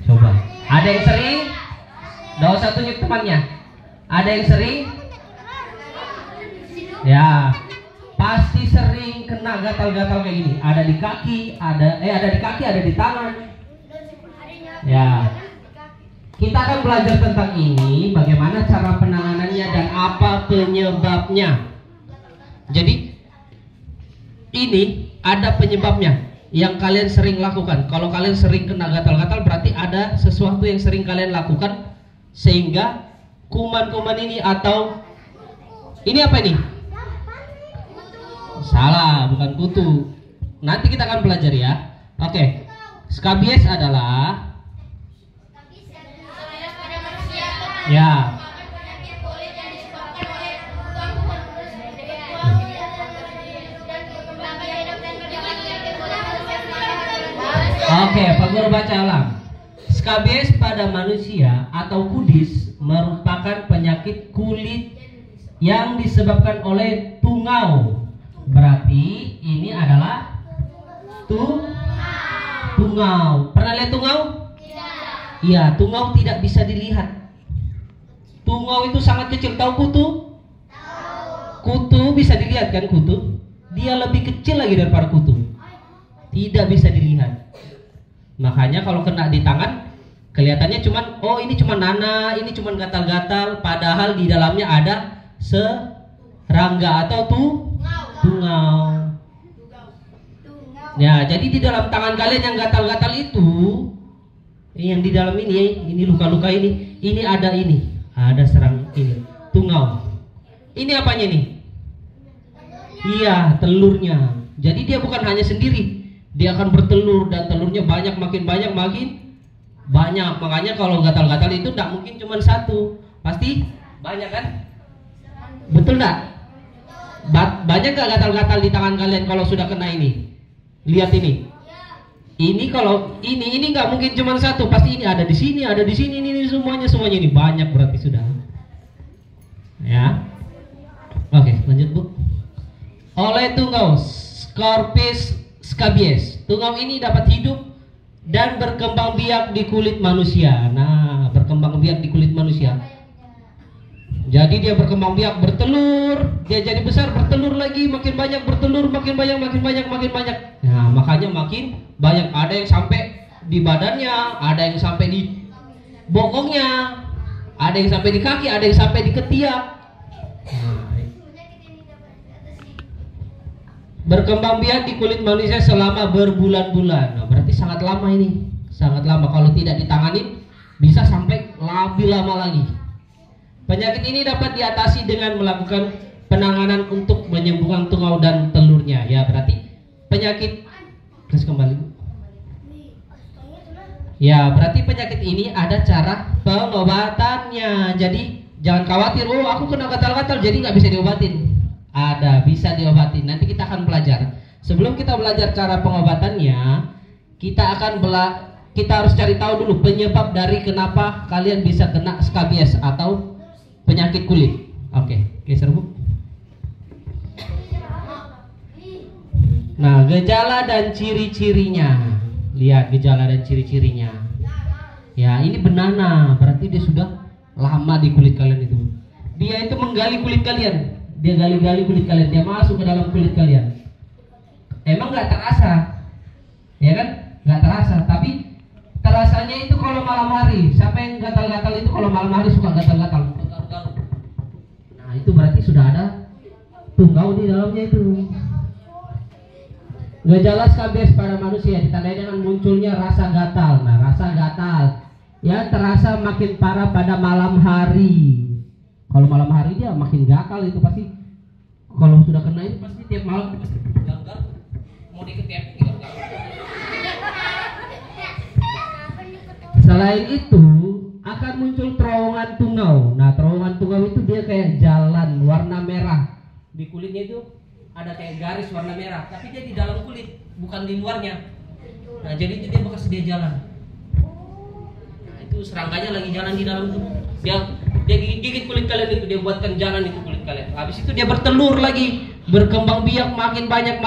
Coba. Ada yang sering? Nggak usah tunjuk temannya. Ada yang sering? Ya, pasti sering kena gatal-gatal kayak gini. Ada di kaki, ada di kaki, ada di tangan. Ya. Kita akan belajar tentang ini, bagaimana cara penanganannya dan apa penyebabnya. Jadi ini ada penyebabnya yang kalian sering lakukan. Kalau kalian sering kena gatal-gatal, berarti ada sesuatu yang sering kalian lakukan sehingga kuman-kuman ini atau ini apa ini? Salah, bukan kutu. Nanti kita akan belajar ya. Oke. Skabies adalah ya. Oke, Pak Guru baca ulang. Skabies pada manusia atau kudis merupakan penyakit kulit yang disebabkan oleh tungau. Berarti ini adalah tungau. Pernah lihat tungau? Iya, tungau tidak bisa dilihat. Tungau itu sangat kecil. Tahu kutu? Kutu bisa dilihat kan kutu? Dia lebih kecil lagi daripada kutu. Tidak bisa dilihat. Makanya kalau kena di tangan kelihatannya cuman ini cuman nanah, ini cuman gatal-gatal, padahal di dalamnya ada serangga atau tungau. Ya, jadi di dalam tangan kalian yang gatal-gatal itu, yang di dalam ini luka-luka ini ada serang ini, tungau. Ini apanya nih? Iya, telurnya. Jadi dia bukan hanya sendiri. Dia akan bertelur dan telurnya makin banyak. Makanya kalau gatal-gatal itu tidak mungkin cuma satu, pasti banyak kan? Betul enggak? Banyak nggak gatal-gatal di tangan kalian kalau sudah kena ini? Lihat ini. Ini kalau ini nggak mungkin cuma satu, pasti ini ada di sini, ini semuanya ini banyak berarti sudah. Ya. Oke, lanjut Bu. Oleh tungau Skabies. Tungau ini dapat hidup dan berkembang biak di kulit manusia. Nah, berkembang biak di kulit manusia. Jadi dia berkembang biak, bertelur, dia jadi besar, bertelur lagi, makin banyak bertelur, makin banyak. Nah, makanya makin banyak. Ada yang sampai di badannya, ada yang sampai di bokongnya, ada yang sampai di kaki, ada yang sampai di ketiak. Berkembang biak di kulit manusia selama berbulan-bulan. Nah, berarti sangat lama ini. Sangat lama. Kalau tidak ditangani bisa sampai lebih lama lagi. Penyakit ini dapat diatasi dengan melakukan penanganan untuk menyembuhkan tungau dan telurnya. Ya, berarti penyakit terus kembali. Ya, berarti penyakit ini ada cara pengobatannya. Jadi jangan khawatir, aku kena gatal-gatal jadi nggak bisa diobatin. Ada, bisa diobatin. Nanti kita akan belajar. Sebelum kita belajar cara pengobatannya, kita harus cari tahu dulu penyebab dari kenapa kalian bisa kena skabies atau penyakit kulit. Oke, geser Bu. Nah, gejala dan ciri-cirinya. Lihat gejala dan ciri-cirinya. Ya, ini benana, berarti dia sudah lama di kulit kalian itu. Dia itu menggali kulit kalian. Dia gali-gali kulit kalian, dia masuk ke dalam kulit kalian. Emang nggak terasa, ya kan? Nggak terasa, tapi terasanya itu kalau malam hari. Siapa yang gatal-gatal itu kalau malam hari suka gatal-gatal? Nah, itu berarti sudah ada tungau di dalamnya itu. Gejala skabies pada manusia ditandai dengan munculnya rasa gatal. Nah, rasa gatal ya terasa makin parah pada malam hari. Kalau malam hari dia makin gatal itu pasti. Kalau sudah kena itu pasti tiap malam gagal. Mau diketiak gitu. Selain itu akan muncul terowongan tungau. Nah, terowongan tungau itu dia kayak jalan warna merah. Di kulitnya itu ada kayak garis warna merah, tapi dia di dalam kulit, bukan di luarnya. Nah, jadi itu dia bekas dia jalan. Nah, itu serangganya lagi jalan di dalam tuh. Dia gigit kulit kalian itu, dia buatkan jalan itu kulit kalian. Habis itu dia bertelur lagi, berkembang biak makin banyak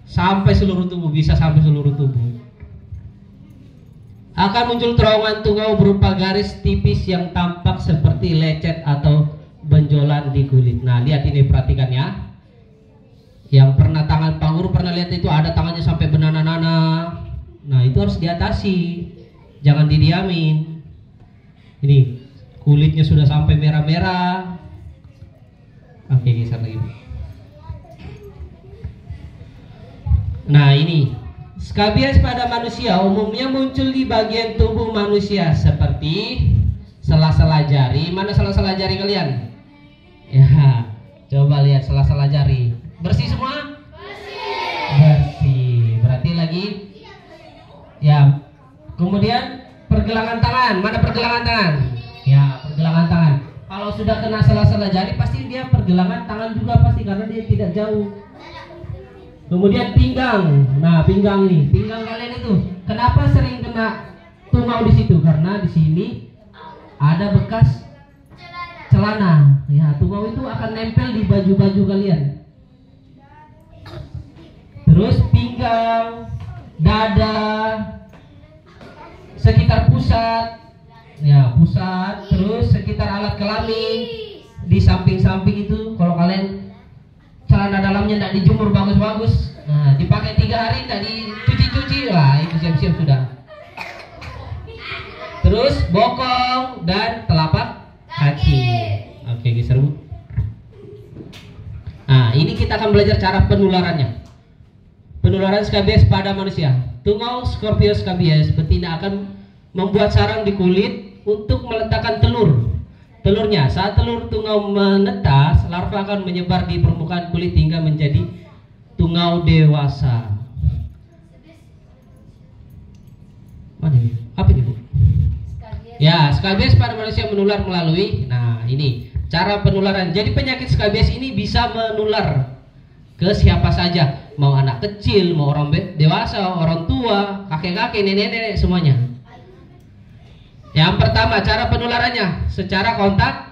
sampai seluruh tubuh, bisa sampai seluruh tubuh. akan muncul terowongan tungau berupa garis tipis yang tampak seperti lecet atau benjolan di kulit. Nah, lihat ini, perhatikan ya. Yang pernah tangan Pak Guru pernah lihat itu ada tangannya sampai benana-nana. Nah, itu harus diatasi, jangan didiamin. Ini kulitnya sudah sampai merah-merah. Oke, geser lagi. Nah, ini skabies pada manusia umumnya muncul di bagian tubuh manusia seperti sela-sela jari. Mana sela-sela jari kalian? Ya, coba lihat sela-sela jari. Bersih semua? Bersih. Berarti lagi ya. Kemudian pergelangan tangan. Mana pergelangan tangan? Ya, pergelangan tangan. Kalau sudah kena sela-sela jari pasti dia pergelangan tangan juga pasti, karena dia tidak jauh. Kemudian pinggang. Nah, pinggang ini, pinggang kalian itu kenapa sering kena tungau di situ? Karena di sini ada bekas celana. Ya, tungau itu akan nempel di baju-baju kalian. Terus pinggang, dada, sekitar pusat. Ya, pusat, terus sekitar alat kelamin, di samping-samping itu. Kalau kalian celana dalamnya tidak dijemur bagus-bagus, nah dipakai 3 hari tidak dicuci-cuci, lah itu siap-siap sudah. Terus bokong dan telapak kaki. Oke, geser Bu. Nah, ini kita akan belajar cara penularannya. Penularan skabies pada manusia. Tungau Scorpius scabies betina akan membuat sarang di kulit untuk meletakkan telurnya. Saat telur tungau menetas, larva akan menyebar di permukaan kulit hingga menjadi tungau dewasa. Mana ini? Apa ini Bu? Ya, skabies pada manusia menular melalui, nah ini cara penularan. Jadi penyakit skabies ini bisa menular ke siapa saja, mau anak kecil, mau orang dewasa, orang tua, kakek-kakek, nenek-nenek, semuanya. Yang pertama, cara penularannya secara kontak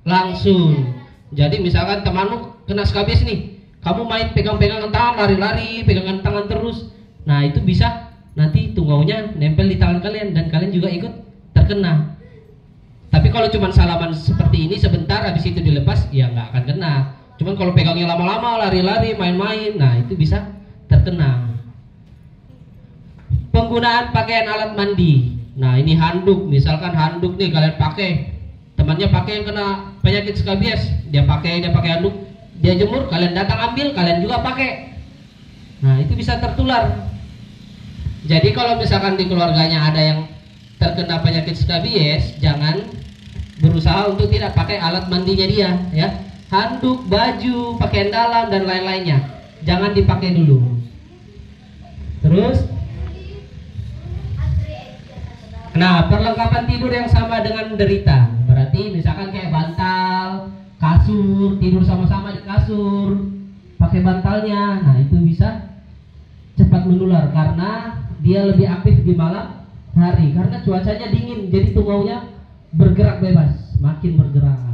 langsung. Jadi misalkan temanmu kena skabies nih, kamu main pegang-pegangan tangan, lari-lari, pegangan tangan terus. Nah, itu bisa nanti tungaunya nempel di tangan kalian dan kalian juga ikut terkena. Tapi kalau cuma salaman seperti ini sebentar, habis itu dilepas, ya nggak akan kena. Cuman kalau pegangnya lama-lama, lari-lari, main-main, nah itu bisa terkena. Penggunaan pakaian alat mandi. Nah, ini handuk, misalkan handuk nih kalian pakai, temannya pakai yang kena penyakit skabies, dia pakai handuk, dia jemur, kalian datang ambil, kalian juga pakai. Nah, itu bisa tertular. Jadi kalau misalkan di keluarganya ada yang terkena penyakit skabies, jangan berusaha untuk tidak pakai alat mandinya dia, ya. Handuk, baju, pakaian dalam dan lain-lainnya jangan dipakai dulu. Terus, nah, perlengkapan tidur yang sama dengan menderita. Berarti misalkan kayak bantal, kasur, tidur sama-sama di kasur, pakai bantalnya. Nah, itu bisa cepat menular karena dia lebih aktif di malam hari karena cuacanya dingin. Jadi tungaunya bergerak bebas, makin bergerak.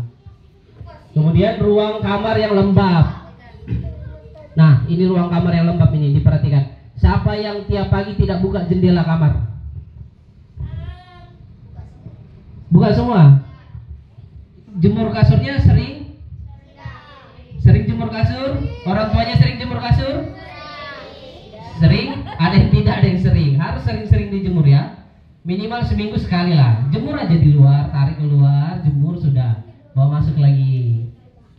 Kemudian ruang kamar yang lembab. Nah, ini ruang kamar yang lembab ini, diperhatikan. Siapa yang tiap pagi tidak buka jendela kamar? Buka semua. Jemur kasurnya sering? Sering jemur kasur? Orang tuanya sering jemur kasur? Sering? Ada yang tidak, ada yang sering. Harus sering-sering dijemur ya. Minimal seminggu sekali lah. Jemur aja di luar, tarik keluar, jemur sudah. Bawa masuk lagi.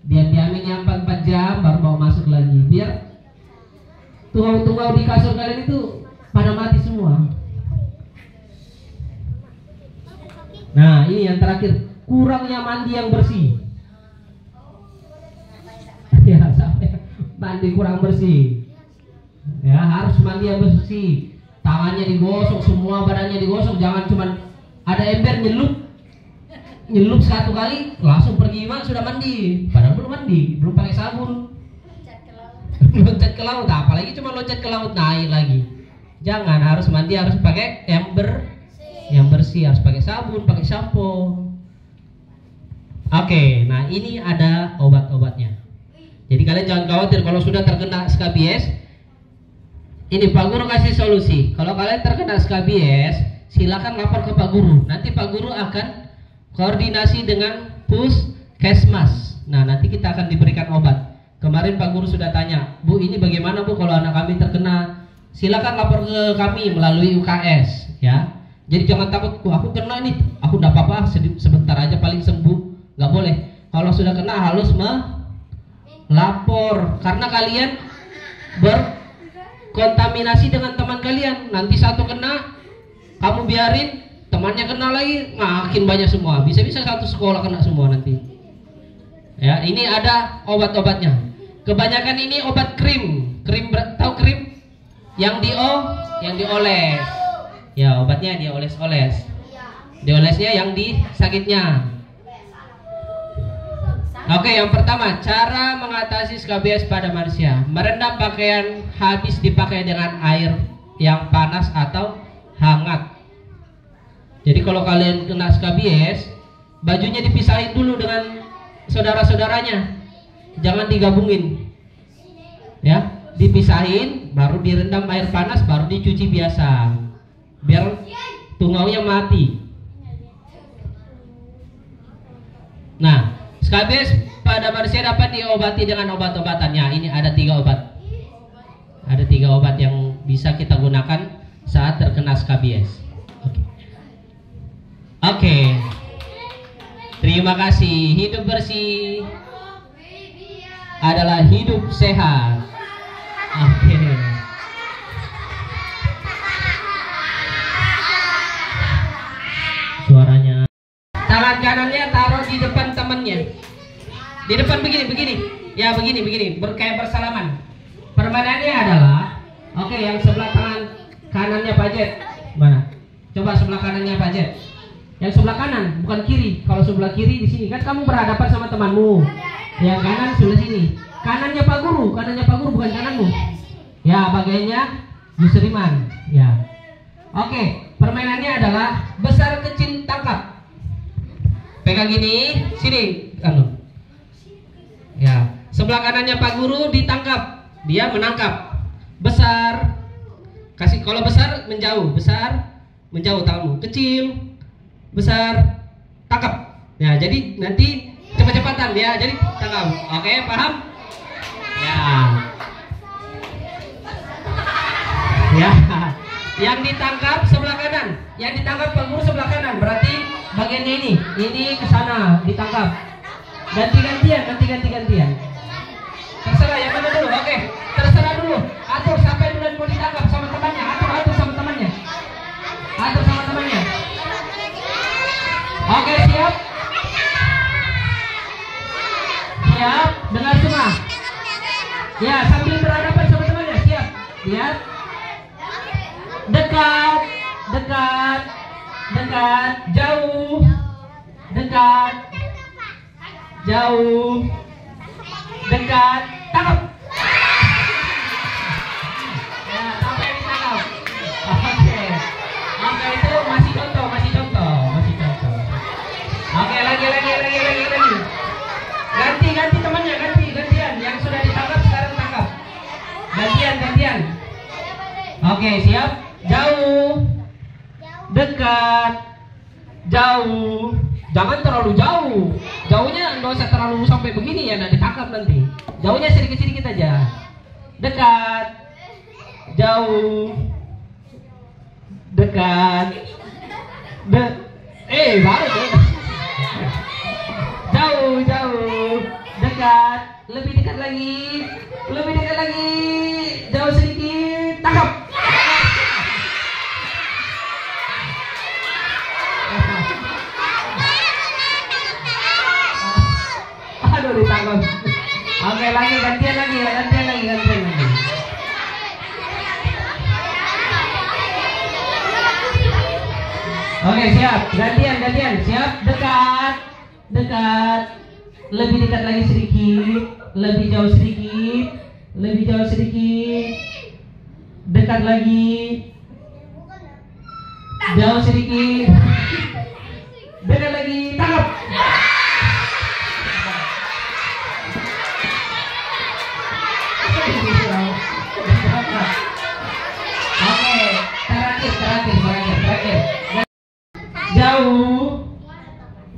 Diamin yang 4 jam baru bawa masuk lagi. Biar tungau-tungau di kasur kalian itu pada mati semua. Nah, ini yang terakhir, kurangnya mandi yang bersih. Ya, sampai mandi kurang bersih. Ya, harus mandi yang bersih. Tangannya digosok, semua badannya digosok. Jangan cuman ada ember nyelup 1 kali langsung pergi sudah mandi. Padahal belum mandi, belum pakai sabun. Loncat ke laut, apalagi cuma loncat ke laut naik lagi. Jangan, harus mandi, harus pakai ember yang bersih, harus pakai sabun, pakai sampo. Oke, nah ini ada obat-obatnya. Jadi kalian jangan khawatir kalau sudah terkena skabies. Ini Pak Guru kasih solusi. Kalau kalian terkena skabies, silakan lapor ke Pak Guru. Nanti Pak Guru akan koordinasi dengan puskesmas. Nah, nanti kita akan diberikan obat. Kemarin Pak Guru sudah tanya, Bu, ini bagaimana Bu kalau anak kami terkena? Silakan lapor ke kami melalui UKS, ya. Jadi jangan takut, aku kena nih, aku enggak apa-apa, sebentar aja paling sembuh. Nggak boleh. Kalau sudah kena harus melapor, karena kalian berkontaminasi dengan teman kalian. Nanti satu kena, kamu biarin, temannya kena lagi, makin banyak semua. Bisa-bisa satu sekolah kena semua nanti. Ya, ini ada obat-obatnya. Kebanyakan ini obat krim. Tahu krim? Yang dioles. Ya, obatnya dioles-oles. Diolesnya yang di sakitnya. Oke, yang pertama, cara mengatasi skabies pada manusia. Merendam pakaian habis dipakai dengan air yang panas atau hangat. Jadi kalau kalian kena skabies, bajunya dipisahin dulu dengan saudara-saudaranya. Jangan digabungin. Ya, dipisahin, baru direndam air panas, baru dicuci biasa. Biar tungaunya mati. Nah, skabies pada manusia dapat diobati dengan obat-obatannya. Ini ada 3 obat. Ada 3 obat yang bisa kita gunakan saat terkena skabies. Oke. Terima kasih. Hidup bersih adalah hidup sehat. Oke. Suaranya. Tangan kanannya taruh di depan temannya. Di depan begini. Ya, begini. Kayak bersalaman. Permainannya adalah, oke, yang sebelah tangan kanannya Pak Jet. Mana? Coba sebelah kanannya Pak Jet. Yang sebelah kanan, bukan kiri. Kalau sebelah kiri di sini kan kamu berhadapan sama temanmu. Yang kanan sebelah sini. Kanannya Pak Guru bukan kananmu. Ya, bagiannya Yusriman. Ya. Oke, permainannya adalah besar kecil tangkap. Pegang gini, sini, ya, sebelah kanannya Pak Guru ditangkap, dia menangkap. Besar, kasih, kalau besar menjauh tanganmu. Kecil, besar, tangkap. Ya, jadi nanti cepat-cepatan ya, jadi tangkap. Oke, paham? Ya. Ya. Yang ditangkap sebelah kanan, yang ditangkap Pak Guru sebelah kanan, berarti bagiannya ini ke sana ditangkap. Ganti-gantian. Terserah yang mana dulu. Oke, terserah dulu. Atur sampai duluan mau ditangkap sama temannya. Atur sama temannya. Oke, siap. Siap, dengar semua. Ya, sambil berhadapan sama temannya. Siap. Lihat. Dekat, jauh, dekat, jauh, dekat, tangkap. Ya, sampai ditangkap. Oke, itu masih contoh. Oke, lagi. Ganti temannya, gantian. Yang sudah ditangkap sekarang tangkap. Gantian. Oke, siap. Jauh, dekat, jauh. Jangan terlalu jauh. Jauhnya nggak usah terlalu sampai begini ya, nanti ditangkap nanti. Jauhnya sedikit aja. Dekat, jauh, dekat, baru deh. Jauh, dekat, lebih dekat lagi, jauh sedikit, tangkap. Ditangkap. Oke, lagi gantian lagi. Oke, siap. Gantian. Siap. Dekat. Lebih dekat lagi sedikit. Lebih jauh sedikit. Dekat lagi. Jauh sedikit. Dekat lagi. Tangkap. Oke, terakhir. Jauh,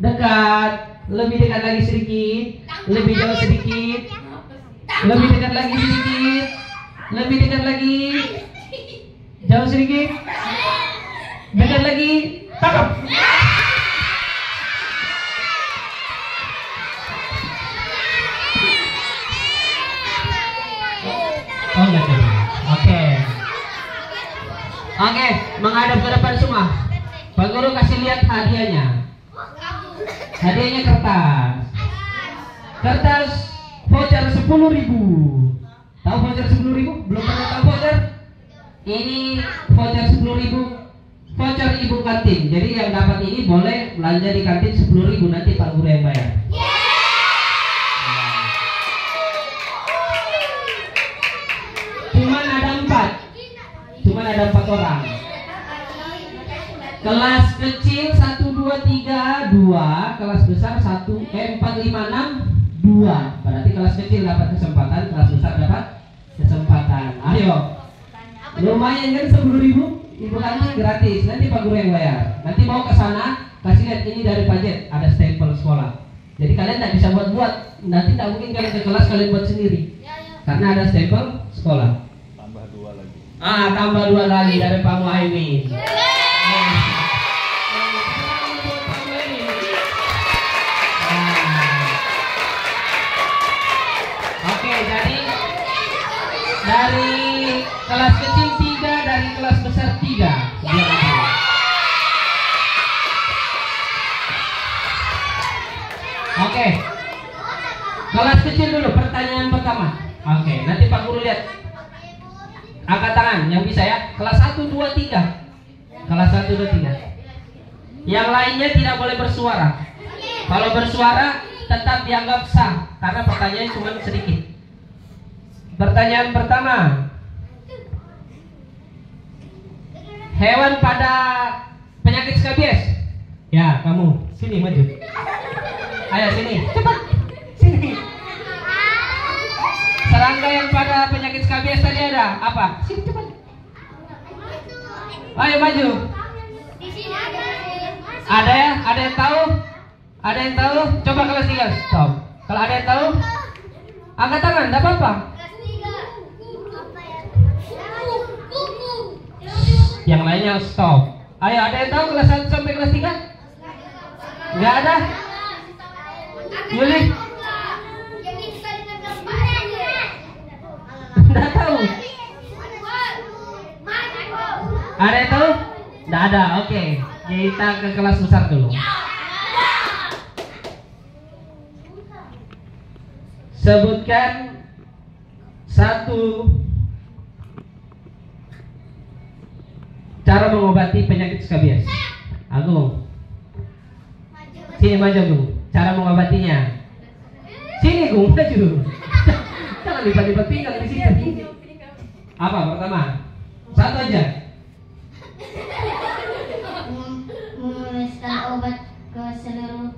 dekat, lebih dekat lagi sedikit, lebih jauh sedikit, lebih dekat lagi sedikit, lebih dekat lagi, jauh sedikit, dekat lagi, tangkap. Oh enggak. Oke. Oke, menghadap ke depan semua. Pak Guru kasih lihat hadiahnya. Hadiahnya kertas. Kertas voucher 10.000. Tahu voucher 10.000? Belum pernah tahu voucher? Ini voucher 10.000. Voucher ibu kantin. Jadi yang dapat ini boleh belanja di kantin 10.000, nanti Pak Guru yang bayar. Cuman ada 4 orang. Kelas kecil 1 2 3 2, kelas besar 4 5 6 2. Berarti kelas kecil dapat kesempatan, kelas besar dapat kesempatan. Ayo. Lumayan kan 10.000? Ibu kantin gratis. Nanti Pak Guru yang bayar. Nanti mau ke sana, kasih lihat ini dari Pajet, ada stempel sekolah. Jadi kalian tidak bisa buat-buat. Nanti tidak mungkin kalian ke kelas kalian buat sendiri. Karena ada stempel sekolah. Tambah 2 lagi dari Pak Muhaimin. Oke, jadi dari kelas kecil 3, dari kelas besar 3. Oke, kelas kecil dulu pertanyaan pertama. Oke, nanti Pak Guru lihat. Angkat tangan yang bisa ya. Kelas 1 2 3. Kelas 1 2 3. Yang lainnya tidak boleh bersuara. Kalau bersuara tetap dianggap sah karena pertanyaannya cuma sedikit. Pertanyaan pertama. Hewan pada penyakit skabies. Ya, kamu sini maju. Ayo sini, cepat. Sini. Serangga yang pada penyakit skabies tadi ada apa? Sini cepat. Ayo maju. Ada ya? Ada yang tahu? Ada yang tahu? Coba kelas 3. Stop. Kalau ada yang tahu, angkat tangan, enggak apa-apa. Yang lainnya stop. Ayo, ada yang tahu kelas 1 sampai kelas 3? Enggak ada? Yuli? Enggak tahu. Ada yang tahu? Enggak ada. Oke. Kita ke kelas besar dulu. Sebutkan 1 cara mengobati penyakit skabies. Agung. Sini maju Agung. Cara mengobatinya. Sini Agung, maju. Jangan lipat-lipat pinggang di sini. Apa pertama? 1 aja. Menuliskan obat ke seluruh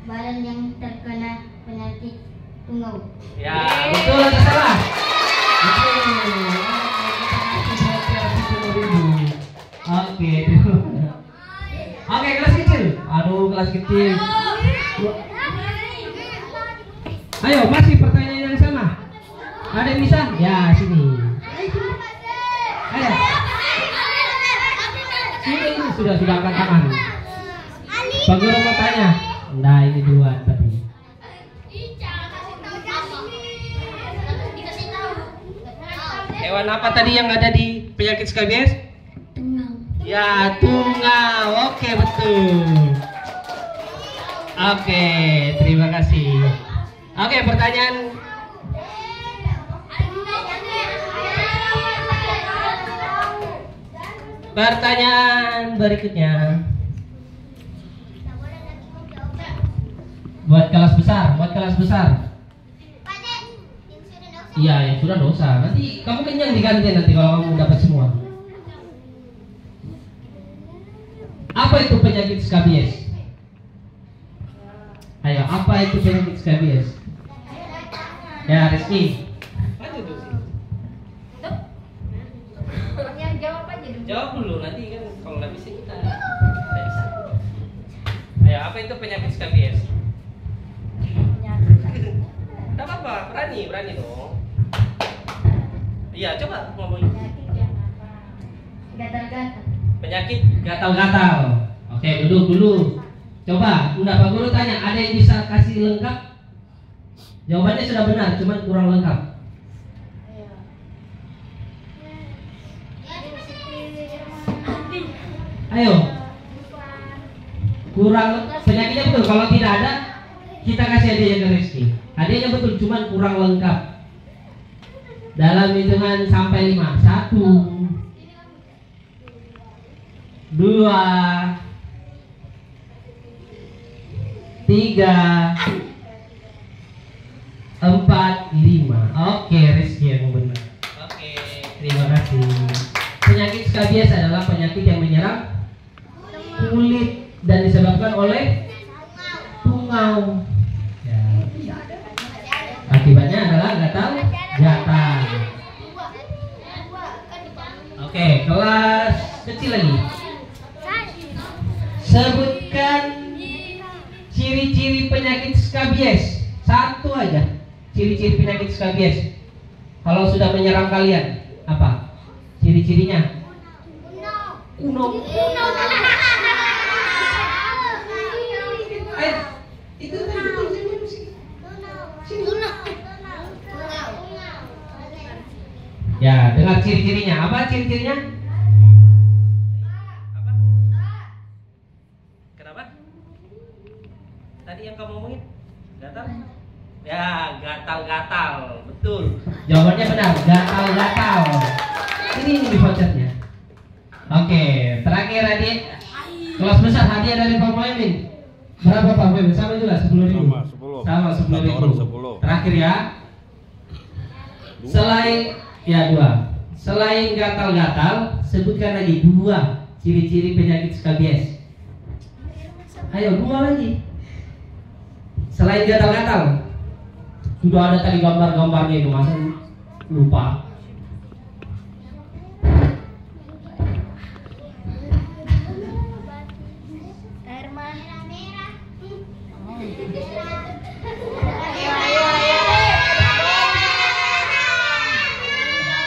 badan yang terkena penyakit tungau. Ya, betul atau salah? Oke. Oke, kelas kecil. Aduh, kelas kecil. Ayo, masih pertanyaan yang sama. Ada yang bisa? Ya, sini. Ayo. Sini sudah angkat tangan. Pak Guru mau tanya. Nah, ini duluan tadi. Hewan apa tadi yang ada di penyakit skabies? Tungau. Ya, tungau. Oke, betul. Oke, terima kasih. Oke, pertanyaan berikutnya. Buat kelas besar. Iya, yang sudah dosa. Nanti kamu kenyang diganti nanti kalau kamu dapat semua. Apa itu penyakit skabies? Ayo, apa itu penyakit skabies? Ya, Rizky. Yang jawab aja dulu. Jawab dulu, nanti kan kalau nggak bisa kita nggak bisa. Apa itu penyakit skabies? Tidak apa-apa, berani dong. Iya, coba ngomongin. Gatal-gatal. Penyakit gatal-gatal. Oke, duduk dulu. Coba, udah Pak Guru tanya, ada yang bisa kasih lengkap? Jawabannya sudah benar, cuman kurang lengkap. Ayo. Kurang penyakitnya betul. Kalau tidak ada, kita kasih hadiah ke Rizky. Hadiahnya betul, cuman kurang lengkap. Dalam hitungan sampai 5. 1, 2, 3, 4, 5. Oke, Rizky yang benar. Oke, terima kasih. Penyakit skabies adalah penyakit yang menyerang kulit dan disebabkan oleh tungau. Ya. Akibatnya adalah gatal-gatal. Oke, kelas kecil lagi. Sebutkan ciri-ciri penyakit skabies. Satu aja. Ciri-ciri penyakit skabies. Kalau sudah menyerang kalian, apa? Ciri-cirinya? Kuno. Itu tadi betul sih. Ya, dengar ciri-cirinya. Apa ciri-cirinya? Apa? Kenapa? Tadi yang kamu ngomongin? Gatal? Ya, gatal-gatal. Betul. Jawabannya benar, gatal-gatal. Ini di vouchernya. Oke, terakhir adik. Kelas besar hadiah dari Pak Muhammad. Berapa Pak Muhammad? Sama juga 10.000. Sama 10.000. Terakhir ya. Selain 2. Selain gatal-gatal, sebutkan lagi 2 ciri-ciri penyakit skabies. Ayo 2 lagi. Selain gatal-gatal. Sudah ada tadi gambar-gambarnya itu, masa lupa? Air merah.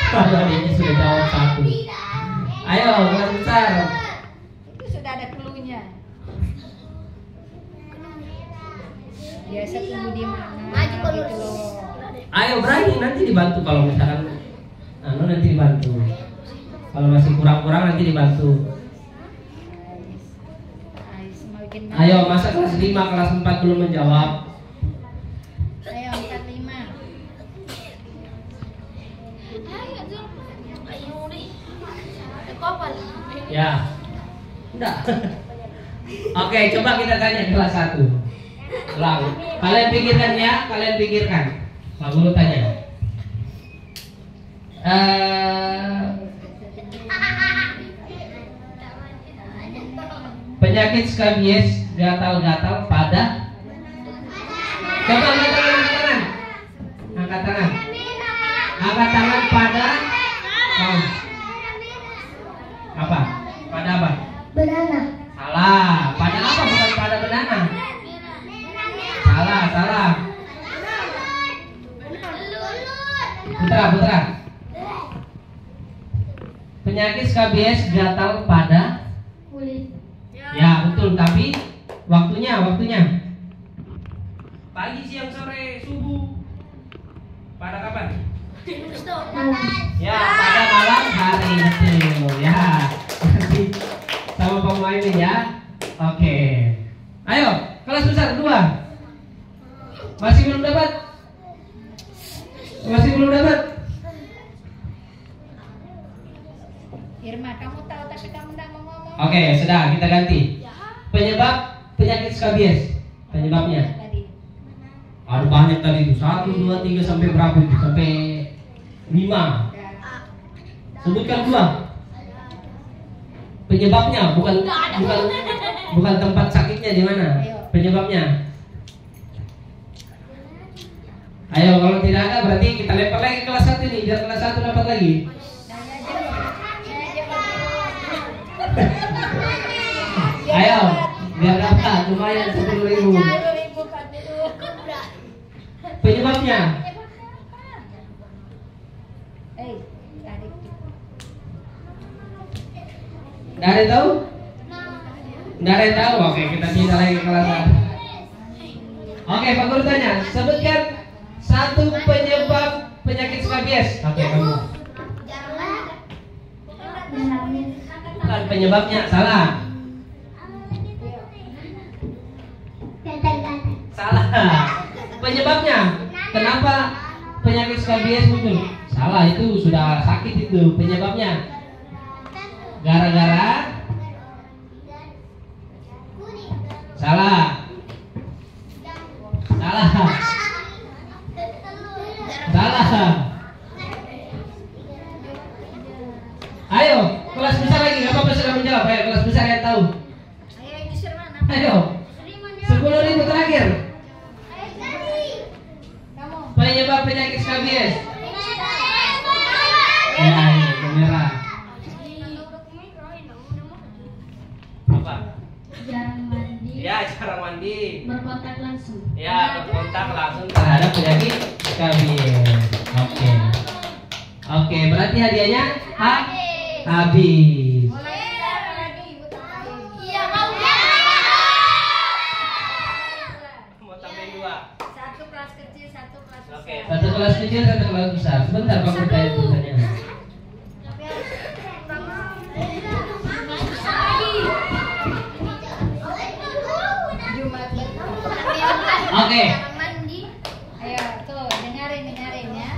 Kalau ini sudah jawab 1. Ayo, kelas besar. Itu sudah ada cluenya. Biasa tumbuh di mana gitu loh. Ayo berani, nanti dibantu kalau misalkan nanti dibantu. Kalau masih kurang-kurang nanti dibantu. Ayo, masa kelas 5, kelas 4 belum menjawab? Ayo angkat 5. Ya. Enggak. Oke, coba kita tanya kelas 1. Ulang. Kalian pikirkan ya, kalian pikirkan. Pak Guru tanya. Penyakit skabies gatal-gatal pada. Coba angkat tangan. Angkat tangan. Angkat tangan pada. Apa? Pada apa? Banana. Salah. Pada apa? Bukan pada banana. Salah. Putra. Penyakit skabies gatal pada Kulit. ya betul, tapi waktunya pagi, siang, sore, subuh. Pada kapan? Malam. Ya, pada malam hari, betul ya. Nanti sama pemain ya. Oke. Ayo, kelas besar 2. Masih belum dapat? Irma, kamu tahu tapi kamu tidak mau ngomong. Oke, sudah kita ganti. Penyebab penyakit skabies. Penyebabnya. Tadi. Ada banyak tadi itu. 1, 2, 3 sampai berapa itu? Sampai 5. Sebutkan 2. Penyebabnya bukan tempat sakitnya di mana? Penyebabnya. Ayo, kalau tidak ada berarti kita lempar lagi kelas 1 ini biar kelas 1 dapat lagi. Ayo, Biar dapat lumayan 10.000. Penyebabnya? Nggak ada yang tahu? Nggak ada yang tahu? Oke, kita pindah lagi ke kelas. Oke, Pak Guru tanya, sebutkan satu penyebab penyakit skabies. Oke, kamu. Bukan penyebabnya, salah. Salah. Penyebabnya, kenapa penyakit skabies muncul? Salah, itu sudah sakit itu. Penyebabnya gara-gara salah. Ayo, kelas besar lagi, nggak apa-apa sudah menjawab. Ayo, kelas besar yang tahu. Ayo, 10.000 terakhir. Penyebab penyakit skabies. Ya, ini kamera. Apa? Jarang mandi. Ya, jarang mandi. Berkontak langsung. Ya, berkontak langsung terhadap penyakit skabies. Oke. Oke, berarti hadiahnya habis. Mau tambahin 2. Satu kelas kecil, satu kelas besar. Oke, satu kelas kecil, satu kelas besar. Sebentar Pak bertanya pertanyaan. Oke. Ayo, tuh dengerin ya.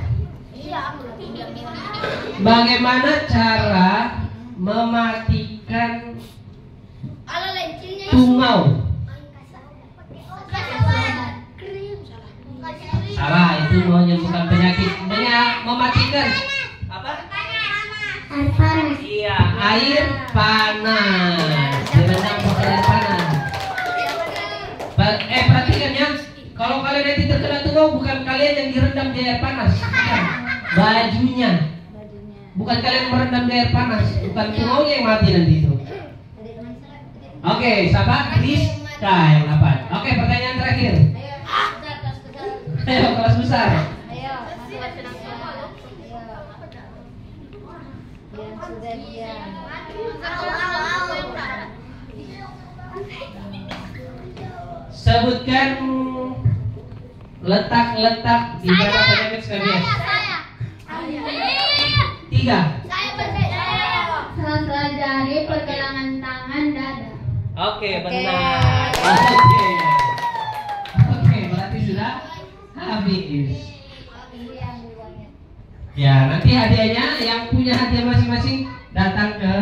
Bagaimana cara mematikan tungau? Salah, itu menyembuhkan penyakit. Mematikan apa? Air panas. Iya, air panas. Direndam pakai air panas. Perhatikan ya. Kalau kalian nanti terkena tungau, bukan kalian yang direndam di air panas, bukan. Bajunya. Bukan kalian merendam di air panas, bukan tungaunya yang mati nanti itu. Oke, siapa? Rizka yang dapat. Oke, pertanyaan terakhir. Ayo, kelas besar. Ayo, sudah diam. Sebutkan letak-letak di mana penyakit skabies. 3. Sela-sela jari, pergelangan tangan, dada. Oke, benar. Oke, berarti sudah habis. Ya, nanti hadiahnya yang punya hadiah masing-masing datang ke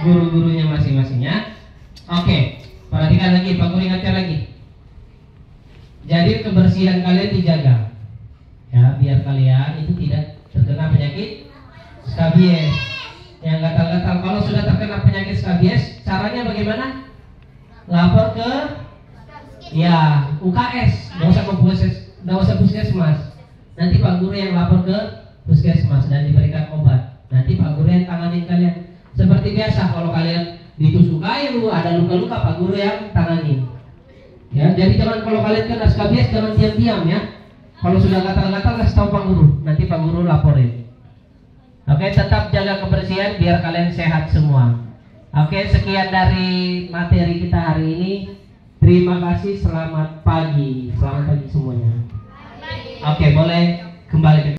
guru-gurunya masing-masing ya. Oke, perhatikan lagi, Pak Guru ingatkan lagi. Jadi kebersihan kalian dijaga, ya, biar kalian itu tidak terkena penyakit skabies. Yang gatal-gatal, kalau sudah terkena penyakit skabies, caranya bagaimana? Lapor ke UKS, nggak usah puskesmas. Nanti Pak Guru yang lapor ke puskesmas dan diberikan obat. Nanti Pak Guru yang tanganin kalian. Seperti biasa, kalau kalian ditusuk kayu, ada luka-luka, Pak Guru yang tanganin. Ya, jadi jangan kalau kalian kena skabies jangan diam-diam ya. Kalau sudah gatal-gatal kasih tahu Pak Guru, nanti Pak Guru laporin. Oke, tetap jaga kebersihan biar kalian sehat semua. Oke, sekian dari materi kita hari ini. Terima kasih, selamat pagi semuanya. Oke, boleh kembali ke